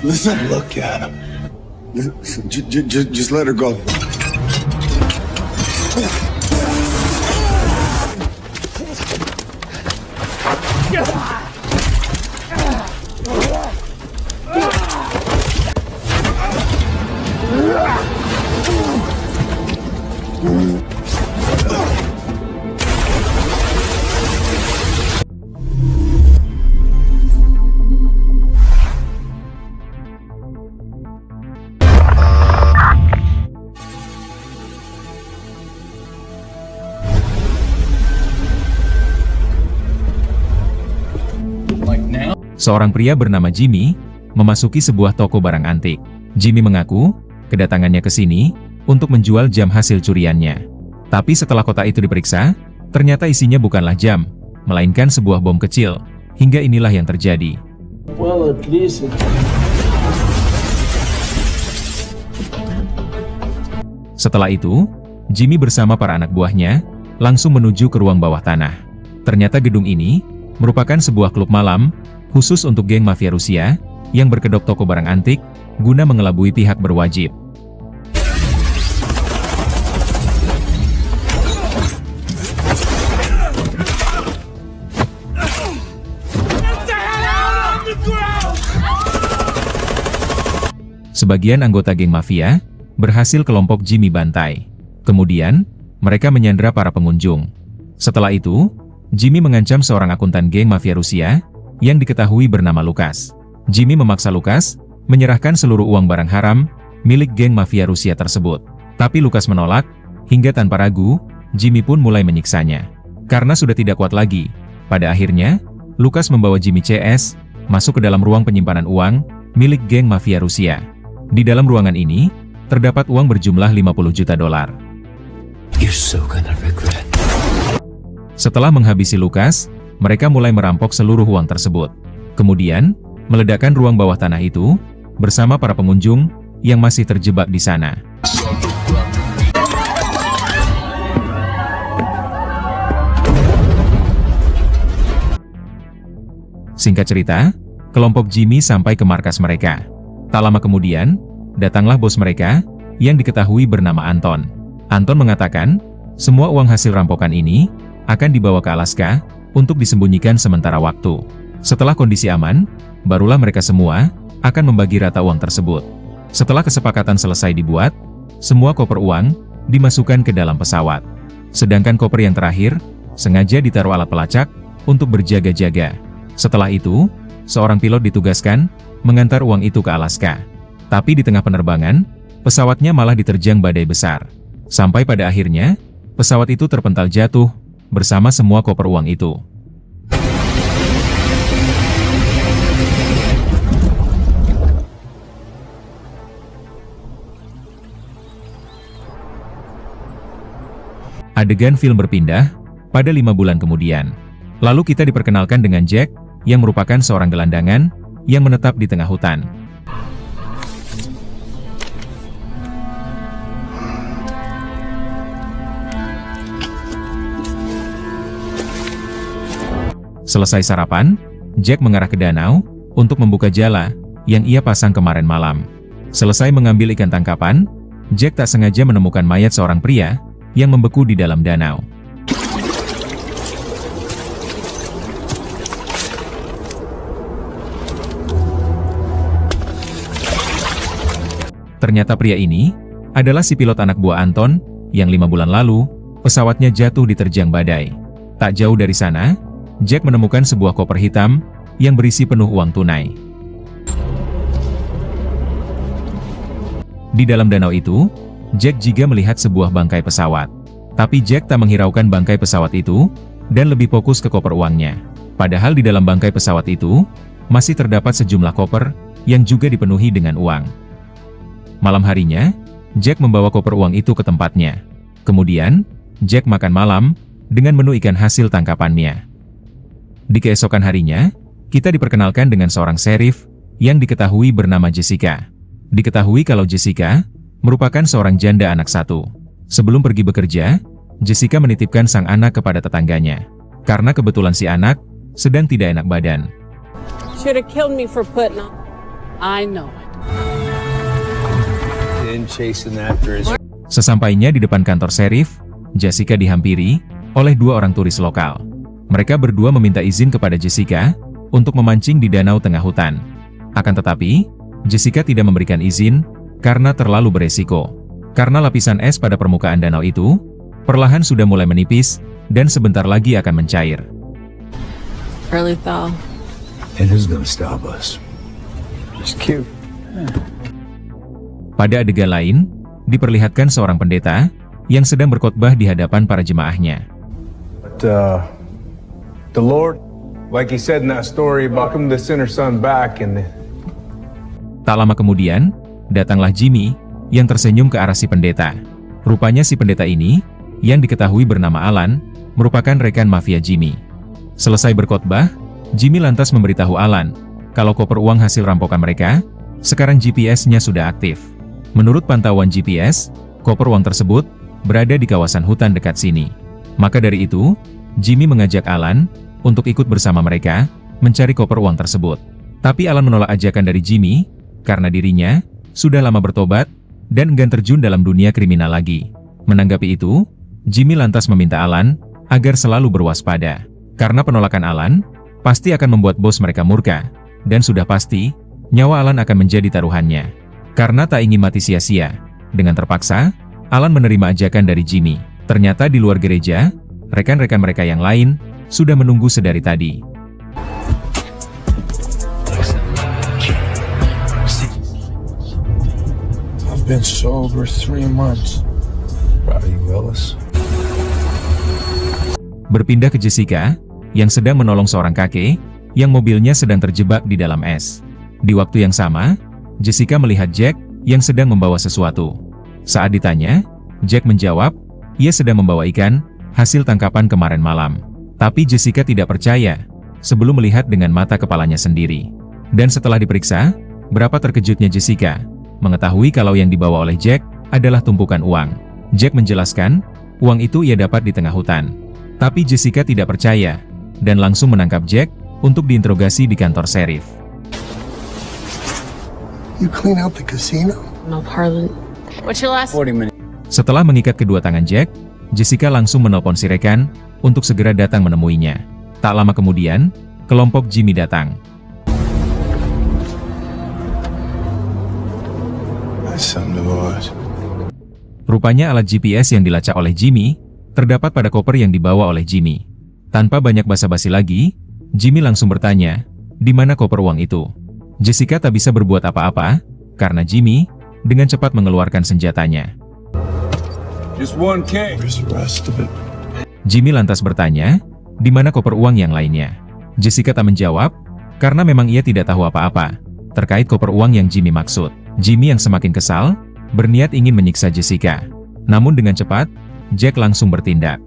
Listen, look at him. Just let her go. Seorang pria bernama Jimmy memasuki sebuah toko barang antik. Jimmy mengaku kedatangannya ke sini untuk menjual jam hasil curiannya. Tapi setelah kotak itu diperiksa, ternyata isinya bukanlah jam, melainkan sebuah bom kecil. Hingga inilah yang terjadi. Well, at least Setelah itu, Jimmy bersama para anak buahnya langsung menuju ke ruang bawah tanah. Ternyata gedung ini merupakan sebuah klub malam khusus untuk geng mafia Rusia yang berkedok toko barang antik guna mengelabui pihak berwajib. Sebagian anggota geng mafia berhasil kelompok Jimmy bantai. Kemudian, mereka menyandra para pengunjung. Setelah itu, Jimmy mengancam seorang akuntan geng mafia Rusia yang diketahui bernama Lukas. Jimmy memaksa Lukas menyerahkan seluruh uang barang haram milik geng mafia Rusia tersebut. Tapi Lukas menolak, hingga tanpa ragu, Jimmy pun mulai menyiksanya. Karena sudah tidak kuat lagi, pada akhirnya, Lukas membawa Jimmy CS masuk ke dalam ruang penyimpanan uang milik geng mafia Rusia. Di dalam ruangan ini, terdapat uang berjumlah $50 juta. You're so gonna regret. Setelah menghabisi Lukas, mereka mulai merampok seluruh uang tersebut. Kemudian, meledakkan ruang bawah tanah itu, bersama para pengunjung yang masih terjebak di sana. Singkat cerita, kelompok Jimmy sampai ke markas mereka. Tak lama kemudian, datanglah bos mereka, yang diketahui bernama Anton. Anton mengatakan, semua uang hasil rampokan ini akan dibawa ke Alaska untuk disembunyikan sementara waktu. Setelah kondisi aman, barulah mereka semua akan membagi rata uang tersebut. Setelah kesepakatan selesai dibuat, semua koper uang dimasukkan ke dalam pesawat. Sedangkan koper yang terakhir sengaja ditaruh alat pelacak untuk berjaga-jaga. Setelah itu, seorang pilot ditugaskan mengantar uang itu ke Alaska. Tapi di tengah penerbangan, pesawatnya malah diterjang badai besar. Sampai pada akhirnya, pesawat itu terpental jatuh bersama semua koper uang itu. Adegan film berpindah pada 5 bulan kemudian. Lalu kita diperkenalkan dengan Jack, yang merupakan seorang gelandangan yang menetap di tengah hutan. Selesai sarapan, Jack mengarah ke danau untuk membuka jala yang ia pasang kemarin malam. Selesai mengambil ikan tangkapan, Jack tak sengaja menemukan mayat seorang pria yang membeku di dalam danau. Ternyata pria ini adalah si pilot anak buah Anton yang 5 bulan lalu pesawatnya jatuh diterjang badai. Tak jauh dari sana, Jack menemukan sebuah koper hitam yang berisi penuh uang tunai. Di dalam danau itu, Jack juga melihat sebuah bangkai pesawat. Tapi Jack tak menghiraukan bangkai pesawat itu, dan lebih fokus ke koper uangnya. Padahal di dalam bangkai pesawat itu, masih terdapat sejumlah koper yang juga dipenuhi dengan uang. Malam harinya, Jack membawa koper uang itu ke tempatnya. Kemudian, Jack makan malam dengan menu ikan hasil tangkapannya. Di keesokan harinya, kita diperkenalkan dengan seorang sheriff yang diketahui bernama Jessica. Diketahui kalau Jessica merupakan seorang janda anak satu. Sebelum pergi bekerja, Jessica menitipkan sang anak kepada tetangganya. Karena kebetulan si anak sedang tidak enak badan. I know it. In chasing after his Sesampainya di depan kantor serif, Jessica dihampiri oleh dua orang turis lokal. Mereka berdua meminta izin kepada Jessica untuk memancing di danau tengah hutan. Akan tetapi, Jessica tidak memberikan izin karena terlalu beresiko. Karena lapisan es pada permukaan danau itu perlahan sudah mulai menipis dan sebentar lagi akan mencair. Early thaw. And who's gonna stop us? Just cute. Pada adegan lain, diperlihatkan seorang pendeta yang sedang berkhotbah di hadapan para jemaahnya. But the Lord, like he said in that story about coming the sinner son back, and Tak lama kemudian, datanglah Jimmy yang tersenyum ke arah si pendeta. Rupanya si pendeta ini, yang diketahui bernama Alan, merupakan rekan mafia Jimmy. Selesai berkhotbah, Jimmy lantas memberitahu Alan kalau koper uang hasil rampokan mereka, sekarang GPS-nya sudah aktif. Menurut pantauan GPS, koper uang tersebut berada di kawasan hutan dekat sini. Maka dari itu, Jimmy mengajak Alan untuk ikut bersama mereka mencari koper uang tersebut. Tapi Alan menolak ajakan dari Jimmy karena dirinya sudah lama bertobat dan enggan terjun dalam dunia kriminal lagi. Menanggapi itu, Jimmy lantas meminta Alan agar selalu berwaspada. Karena penolakan Alan pasti akan membuat bos mereka murka, dan sudah pasti nyawa Alan akan menjadi taruhannya. Karena tak ingin mati sia-sia, dengan terpaksa, Alan menerima ajakan dari Jimmy. Ternyata di luar gereja, rekan-rekan mereka yang lain sudah menunggu sedari tadi. I've been sober 3 months. Proud of you, Ellis. Berpindah ke Jessica, yang sedang menolong seorang kakek, yang mobilnya sedang terjebak di dalam es. Di waktu yang sama, Jessica melihat Jack yang sedang membawa sesuatu. Saat ditanya, Jack menjawab, ia sedang membawa ikan, hasil tangkapan kemarin malam. Tapi Jessica tidak percaya, sebelum melihat dengan mata kepalanya sendiri. Dan setelah diperiksa, berapa terkejutnya Jessica, mengetahui kalau yang dibawa oleh Jack adalah tumpukan uang. Jack menjelaskan, uang itu ia dapat di tengah hutan. Tapi Jessica tidak percaya, dan langsung menangkap Jack untuk diinterogasi di kantor serif. You clean out the casino? No parlor. What's your last? 40 minutes. Setelah mengikat kedua tangan Jack, Jessica langsung menelpon si rekan untuk segera datang menemuinya. Tak lama kemudian, kelompok Jimmy datang. That's something to watch. Rupanya alat GPS yang dilacak oleh Jimmy terdapat pada koper yang dibawa oleh Jimmy. Tanpa banyak basa-basi lagi, Jimmy langsung bertanya, di mana koper uang itu? Jessica tak bisa berbuat apa-apa, karena Jimmy dengan cepat mengeluarkan senjatanya. just 1K. Where's the rest of it? Jimmy lantas bertanya, di mana koper uang yang lainnya? Jessica tak menjawab, karena memang ia tidak tahu apa-apa terkait koper uang yang Jimmy maksud. Jimmy yang semakin kesal, berniat ingin menyiksa Jessica. Namun dengan cepat, Jack langsung bertindak.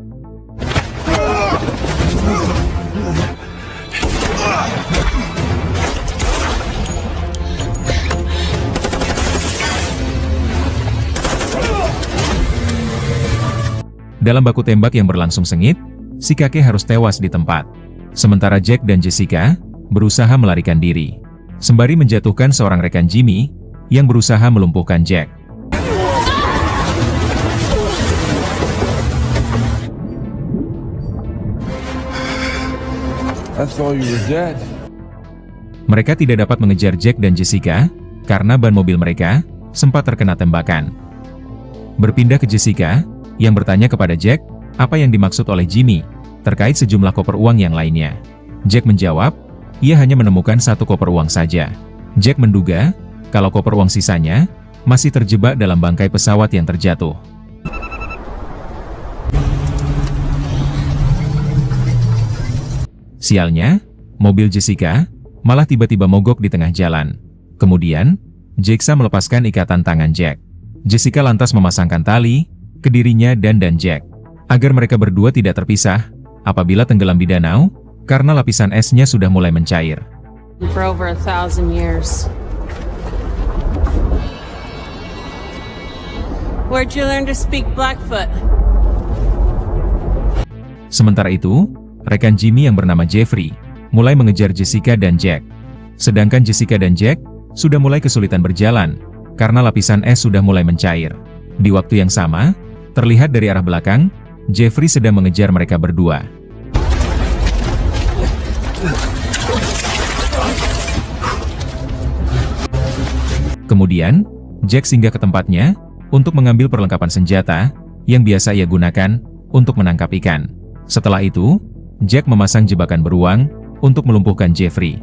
Dalam baku tembak yang berlangsung sengit, si kakek harus tewas di tempat. Sementara Jack dan Jessica berusaha melarikan diri, sembari menjatuhkan seorang rekan Jimmy yang berusaha melumpuhkan Jack. I thought you were dead. Mereka tidak dapat mengejar Jack dan Jessica karena ban mobil mereka sempat terkena tembakan. Berpindah ke Jessica yang bertanya kepada Jack apa yang dimaksud oleh Jimmy terkait sejumlah koper uang yang lainnya. Jack menjawab, ia hanya menemukan satu koper uang saja. Jack menduga kalau koper uang sisanya masih terjebak dalam bangkai pesawat yang terjatuh. Sialnya, mobil Jessica malah tiba-tiba mogok di tengah jalan. Kemudian, Jacksa melepaskan ikatan tangan Jack. Jessica lantas memasangkan tali ke dirinya dan Jack, agar mereka berdua tidak terpisah apabila tenggelam di danau, karena lapisan esnya sudah mulai mencair. For over 1,000 years. Where'd you learn to speak Blackfoot? Sementara itu, rekan Jimmy yang bernama Jeffrey mulai mengejar Jessica dan Jack. Sedangkan Jessica dan Jack sudah mulai kesulitan berjalan, karena lapisan es sudah mulai mencair. Di waktu yang sama, terlihat dari arah belakang, Jeffrey sedang mengejar mereka berdua. Kemudian, Jack singgah ke tempatnya, untuk mengambil perlengkapan senjata, yang biasa ia gunakan, untuk menangkap ikan. Setelah itu, Jack memasang jebakan beruang, untuk melumpuhkan Jeffrey.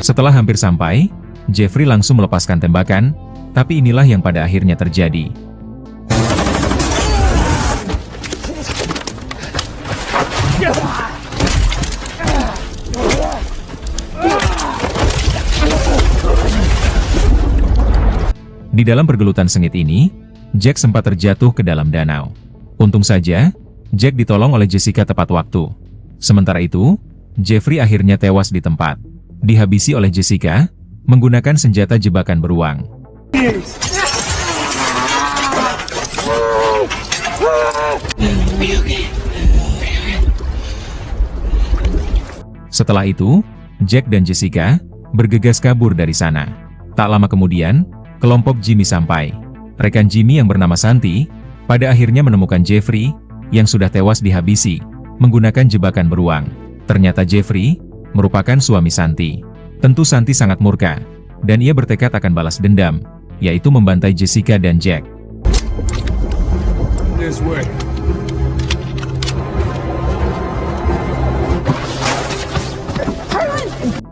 Setelah hampir sampai, Jeffrey langsung melepaskan tembakan, tapi inilah yang pada akhirnya terjadi. Di dalam pergelutan sengit ini, Jack sempat terjatuh ke dalam danau. Untung saja, Jack ditolong oleh Jessica tepat waktu. Sementara itu, Jeffrey akhirnya tewas di tempat. Dihabisi oleh Jessica, menggunakan senjata jebakan beruang. Setelah itu, Jack dan Jessica bergegas kabur dari sana. Tak lama kemudian, kelompok Jimmy sampai. Rekan Jimmy yang bernama Santi, pada akhirnya menemukan Jeffrey, yang sudah tewas dihabisi, menggunakan jebakan beruang. Ternyata Jeffrey merupakan suami Santi. Tentu Santi sangat murka, dan ia bertekad akan balas dendam, yaitu membantai Jessica dan Jack.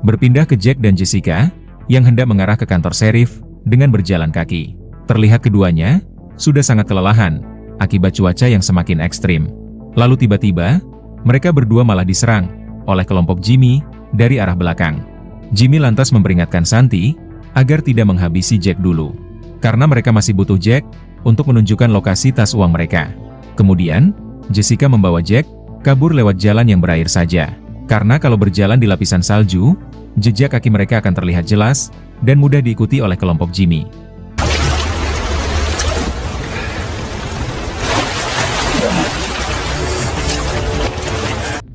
Berpindah ke Jack dan Jessica, yang hendak mengarah ke kantor sheriff, dengan berjalan kaki. Terlihat keduanya sudah sangat kelelahan, akibat cuaca yang semakin ekstrim. Lalu tiba-tiba, mereka berdua malah diserang oleh kelompok Jimmy dari arah belakang. Jimmy lantas memperingatkan Santi agar tidak menghabisi Jack dulu, karena mereka masih butuh Jack untuk menunjukkan lokasi tas uang mereka. Kemudian, Jessica membawa Jack kabur lewat jalan yang berair saja, karena kalau berjalan di lapisan salju, jejak kaki mereka akan terlihat jelas dan mudah diikuti oleh kelompok Jimmy.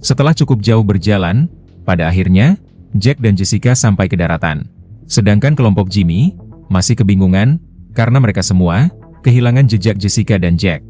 Setelah cukup jauh berjalan, pada akhirnya, Jack dan Jessica sampai ke daratan. Sedangkan kelompok Jimmy masih kebingungan, karena mereka semua kehilangan jejak Jessica dan Jack.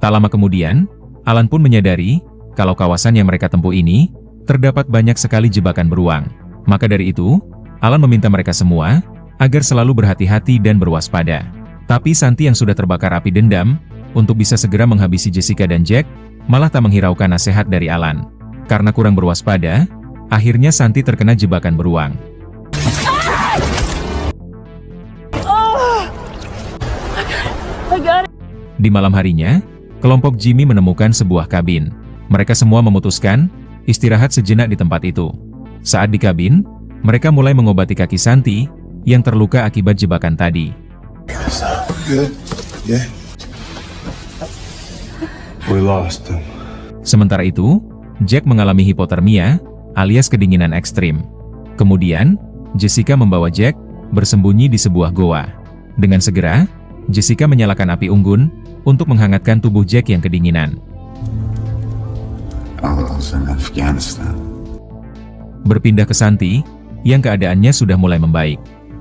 Tak lama kemudian, Alan pun menyadari, kalau kawasan yang mereka tempuh ini, terdapat banyak sekali jebakan beruang. Maka dari itu, Alan meminta mereka semua, agar selalu berhati-hati dan berwaspada. Tapi Santi yang sudah terbakar api dendam, untuk bisa segera menghabisi Jessica dan Jack, malah tak menghiraukan nasihat dari Alan. Karena kurang berwaspada, akhirnya Santi terkena jebakan beruang. Di malam harinya, kelompok Jimmy menemukan sebuah kabin. Mereka semua memutuskan istirahat sejenak di tempat itu. Saat di kabin, mereka mulai mengobati kaki Santi yang terluka akibat jebakan tadi. We lost him. Sementara itu, Jack mengalami hipotermia, alias kedinginan ekstrim. Kemudian, Jessica membawa Jack bersembunyi di sebuah goa. Dengan segera, Jessica menyalakan api unggun untuk menghangatkan tubuh Jack yang kedinginan. I was in Afghanistan. Berpindah ke Santi, yang keadaannya sudah mulai membaik.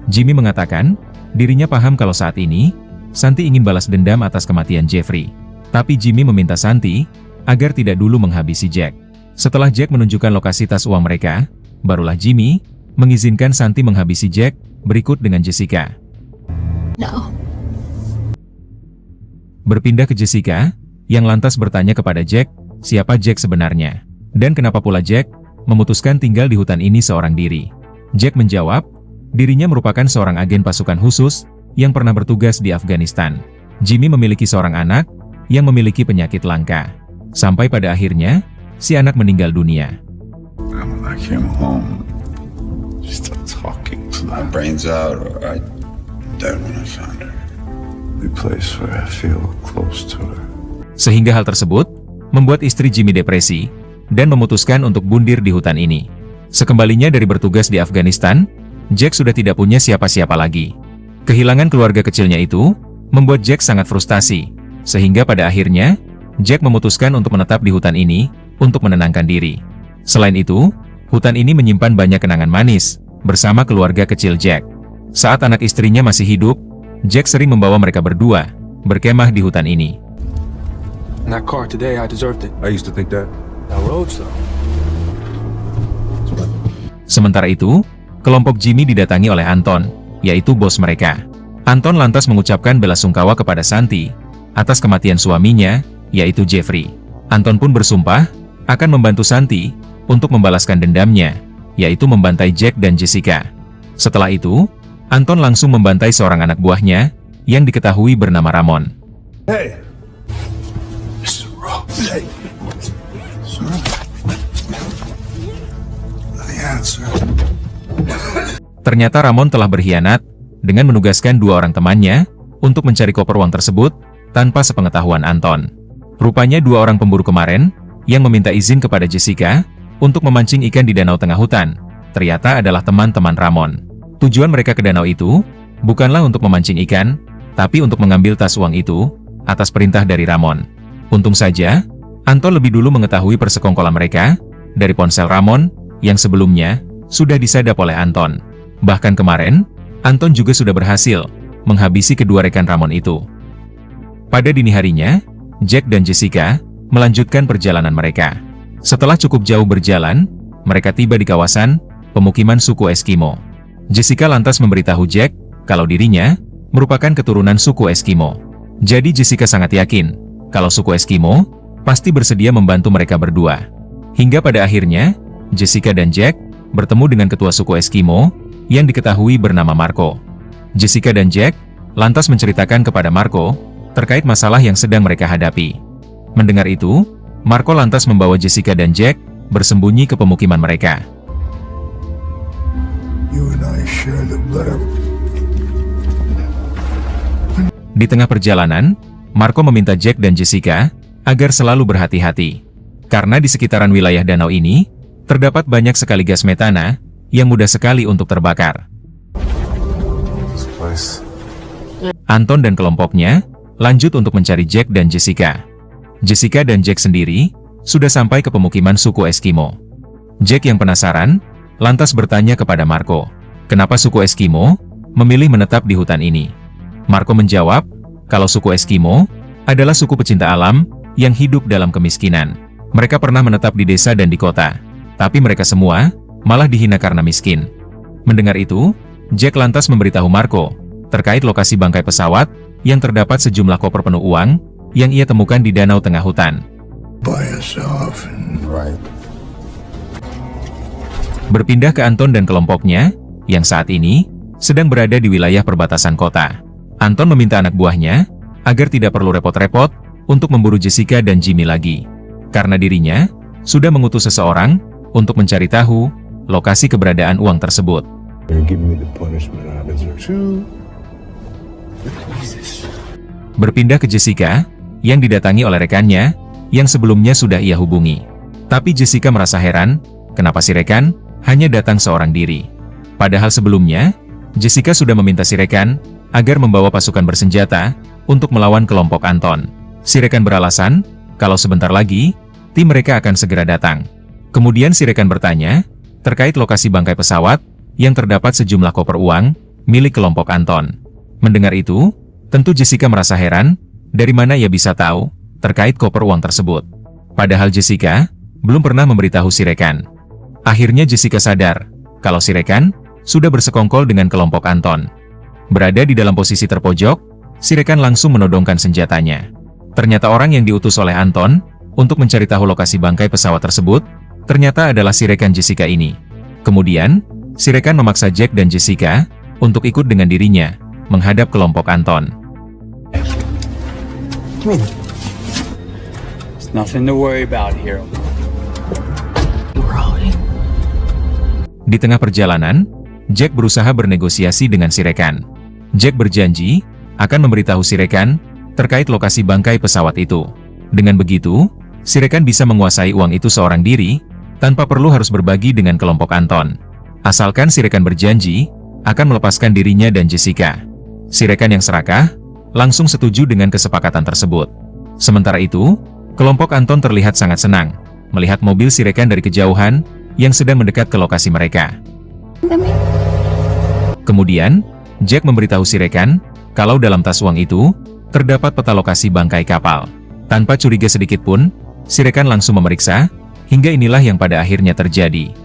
Jimmy mengatakan, dirinya paham kalau saat ini, Santi ingin balas dendam atas kematian Jeffrey. Tapi Jimmy meminta Santi agar tidak dulu menghabisi Jack. Setelah Jack menunjukkan lokasi tas uang mereka, barulah Jimmy mengizinkan Santi menghabisi Jack berikut dengan Jessica. No. Berpindah ke Jessica, yang lantas bertanya kepada Jack, siapa Jack sebenarnya, dan kenapa pula Jack memutuskan tinggal di hutan ini seorang diri. Jack menjawab, dirinya merupakan seorang agen pasukan khusus yang pernah bertugas di Afghanistan. Jimmy memiliki seorang anak yang memiliki penyakit langka. Sampai pada akhirnya, si anak meninggal dunia. When I came home, she started talking. My brains out, or I died when I found her. The place where I feel close to her. Sehingga hal tersebut membuat istri Jimmy depresi dan memutuskan untuk bundir di hutan ini. Sekembalinya dari bertugas di Afghanistan, Jack sudah tidak punya siapa-siapa lagi. Kehilangan keluarga kecilnya itu membuat Jack sangat frustasi, sehingga pada akhirnya Jack memutuskan untuk menetap di hutan ini untuk menenangkan diri. Selain itu, hutan ini menyimpan banyak kenangan manis bersama keluarga kecil Jack. Saat anak istrinya masih hidup, Jack sering membawa mereka berdua berkemah di hutan ini. In that car today, I deserved it. I used to think that. Now roads though. Sementara itu, kelompok Jimmy didatangi oleh Anton, yaitu bos mereka. Anton lantas mengucapkan belasungkawa kepada Santi atas kematian suaminya, yaitu Jeffrey. Anton pun bersumpah akan membantu Santi untuk membalaskan dendamnya, yaitu membantai Jack dan Jessica. Setelah itu, Anton langsung membantai seorang anak buahnya yang diketahui bernama Ramon. Hey, Mr. Rose. Hey. Sir? The answer. Ternyata Ramon telah berkhianat dengan menugaskan dua orang temannya untuk mencari koper uang tersebut tanpa sepengetahuan Anton. Rupanya dua orang pemburu kemarin yang meminta izin kepada Jessica untuk memancing ikan di danau tengah hutan ternyata adalah teman-teman Ramon. Tujuan mereka ke danau itu bukanlah untuk memancing ikan, tapi untuk mengambil tas uang itu atas perintah dari Ramon. Untung saja, Anton lebih dulu mengetahui persekongkolan mereka dari ponsel Ramon yang sebelumnya sudah disadap oleh Anton. Bahkan kemarin, Anton juga sudah berhasil menghabisi kedua rekan Ramon itu. Pada dini harinya, Jack dan Jessica melanjutkan perjalanan mereka. Setelah cukup jauh berjalan, mereka tiba di kawasan pemukiman suku Eskimo. Jessica lantas memberitahu Jack kalau dirinya merupakan keturunan suku Eskimo. Jadi Jessica sangat yakin kalau suku Eskimo pasti bersedia membantu mereka berdua. Hingga pada akhirnya, Jessica dan Jack bertemu dengan ketua suku Eskimo yang diketahui bernama Marco. Jessica dan Jack lantas menceritakan kepada Marco terkait masalah yang sedang mereka hadapi. Mendengar itu, Marco lantas membawa Jessica dan Jack bersembunyi ke pemukiman mereka. You and I share the blood. Di tengah perjalanan, Marco meminta Jack dan Jessica agar selalu berhati-hati. Karena di sekitaran wilayah danau ini, terdapat banyak sekali gas metana yang mudah sekali untuk terbakar. Anton dan kelompoknya lanjut untuk mencari Jack dan Jessica. Jessica dan Jack sendiri sudah sampai ke pemukiman suku Eskimo. Jack yang penasaran lantas bertanya kepada Marco, kenapa suku Eskimo memilih menetap di hutan ini. Marco menjawab kalau suku Eskimo adalah suku pecinta alam yang hidup dalam kemiskinan. Mereka pernah menetap di desa dan di kota, tapi mereka semua malah dihina karena miskin. Mendengar itu, Jack lantas memberitahu Marco terkait lokasi bangkai pesawat yang terdapat sejumlah koper penuh uang yang ia temukan di danau tengah hutan. By yourself and Right. Berpindah ke Anton dan kelompoknya, yang saat ini sedang berada di wilayah perbatasan kota. Anton meminta anak buahnya agar tidak perlu repot-repot untuk memburu Jessica dan Jimmy lagi. Karena dirinya sudah mengutus seseorang untuk mencari tahu lokasi keberadaan uang tersebut. give me the punishment I deserve too. Berpindah ke Jessica, yang didatangi oleh rekannya, yang sebelumnya sudah ia hubungi. Tapi Jessica merasa heran, kenapa si rekan hanya datang seorang diri. Padahal sebelumnya, Jessica sudah meminta si rekan agar membawa pasukan bersenjata untuk melawan kelompok Anton. Si rekan beralasan, kalau sebentar lagi, tim mereka akan segera datang. Kemudian si rekan bertanya, terkait lokasi bangkai pesawat, yang terdapat sejumlah koper uang, milik kelompok Anton. Mendengar itu, tentu Jessica merasa heran, dari mana ia bisa tahu, terkait koper uang tersebut. Padahal Jessica, belum pernah memberitahu si rekan. Akhirnya Jessica sadar, kalau si rekan, sudah bersekongkol dengan kelompok Anton. Berada di dalam posisi terpojok, si rekan langsung menodongkan senjatanya. Ternyata orang yang diutus oleh Anton, untuk mencari tahu lokasi bangkai pesawat tersebut, ternyata adalah si rekan Jessica ini. Kemudian, si rekan memaksa Jack dan Jessica, untuk ikut dengan dirinya, menghadap kelompok Anton. There's nothing to worry about here. Di tengah perjalanan, Jack berusaha bernegosiasi dengan si rekan. Jack berjanji akan memberitahu si rekan terkait lokasi bangkai pesawat itu. Dengan begitu, si rekan bisa menguasai uang itu seorang diri, tanpa perlu harus berbagi dengan kelompok Anton. Asalkan si rekan berjanji akan melepaskan dirinya dan Jessica. Si rekan yang serakah langsung setuju dengan kesepakatan tersebut. Sementara itu, Kelompok Anton terlihat sangat senang melihat mobil si rekan dari kejauhan yang sedang mendekat ke lokasi mereka. Kemudian, Jack memberitahu si rekan kalau dalam tas uang itu terdapat peta lokasi bangkai kapal. Tanpa curiga sedikit pun, si rekan langsung memeriksa, hingga inilah yang pada akhirnya terjadi.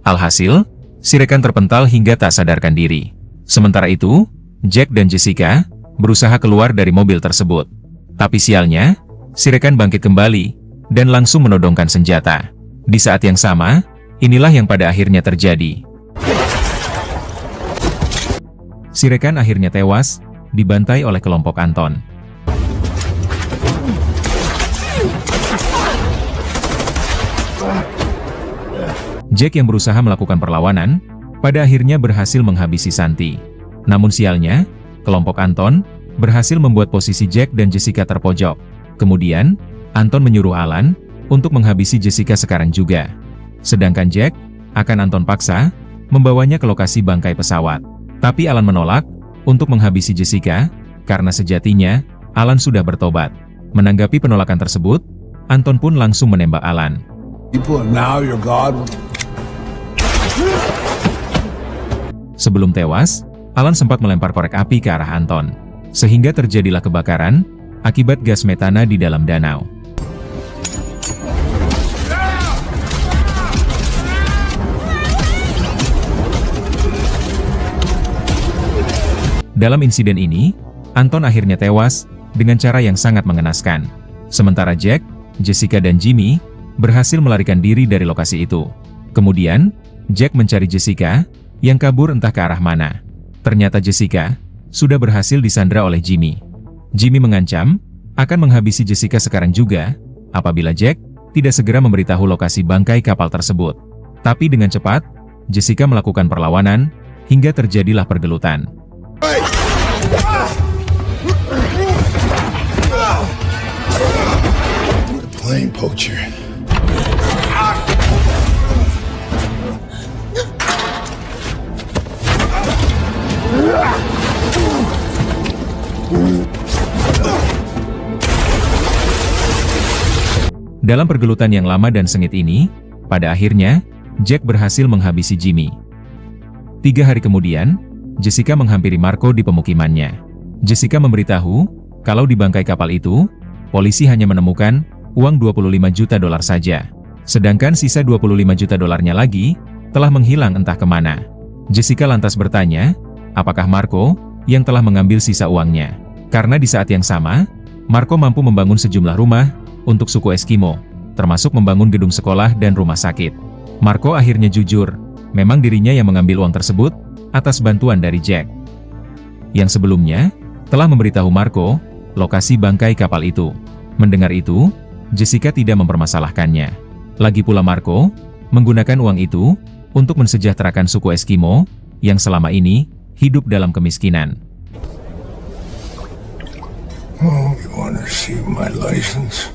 Alhasil, si rekan terpental hingga tak sadarkan diri. Sementara itu, Jack dan Jessica berusaha keluar dari mobil tersebut. Tapi sialnya, si rekan bangkit kembali dan langsung menodongkan senjata. Di saat yang sama, inilah yang pada akhirnya terjadi. Si rekan akhirnya tewas, dibantai oleh kelompok Anton. Jack yang berusaha melakukan perlawanan, pada akhirnya berhasil menghabisi Santi. Namun sialnya, kelompok Anton berhasil membuat posisi Jack dan Jessica terpojok. Kemudian, Anton menyuruh Alan untuk menghabisi Jessica sekarang juga. Sedangkan Jack akan Anton paksa membawanya ke lokasi bangkai pesawat. Tapi Alan menolak untuk menghabisi Jessica, karena sejatinya Alan sudah bertobat. Menanggapi penolakan tersebut, Anton pun langsung menembak Alan. People, and now you're God. Sebelum tewas, Alan sempat melempar korek api ke arah Anton, sehingga terjadilah kebakaran akibat gas metana di dalam danau. Dalam insiden ini, Anton akhirnya tewas dengan cara yang sangat mengenaskan. Sementara Jack, Jessica dan Jimmy berhasil melarikan diri dari lokasi itu. Kemudian, Jack mencari Jessica yang kabur entah ke arah mana. Ternyata Jessica sudah berhasil disandra oleh Jimmy. Jimmy mengancam akan menghabisi Jessica sekarang juga apabila Jack tidak segera memberitahu lokasi bangkai kapal tersebut. Tapi dengan cepat, Jessica melakukan perlawanan hingga terjadilah pergelutan. Plane poacher. Dalam pergelutan yang lama dan sengit ini, pada akhirnya, Jack berhasil menghabisi Jimmy. 3 hari kemudian, Jessica menghampiri Marco di pemukimannya. Jessica memberitahu kalau di bangkai kapal itu, polisi hanya menemukan uang $25 juta saja. Sedangkan sisa $25 juta lagi telah menghilang entah kemana. Jessica lantas bertanya, apakah Marco yang telah mengambil sisa uangnya? Karena di saat yang sama, Marco mampu membangun sejumlah rumah untuk suku Eskimo, termasuk membangun gedung sekolah dan rumah sakit. Marco akhirnya jujur, memang dirinya yang mengambil uang tersebut atas bantuan dari Jack, yang sebelumnya telah memberitahu Marco lokasi bangkai kapal itu. Mendengar itu, Jessica tidak mempermasalahkannya. Lagi pula Marco menggunakan uang itu untuk mensejahterakan suku Eskimo yang selama ini hidup dalam kemiskinan. Oh, you want to see my license?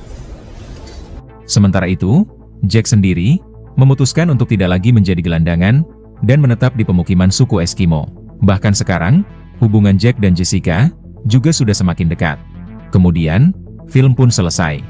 Sementara itu, Jack sendiri memutuskan untuk tidak lagi menjadi gelandangan dan menetap di pemukiman suku Eskimo. Bahkan sekarang, hubungan Jack dan Jessica juga sudah semakin dekat. Kemudian, film pun selesai.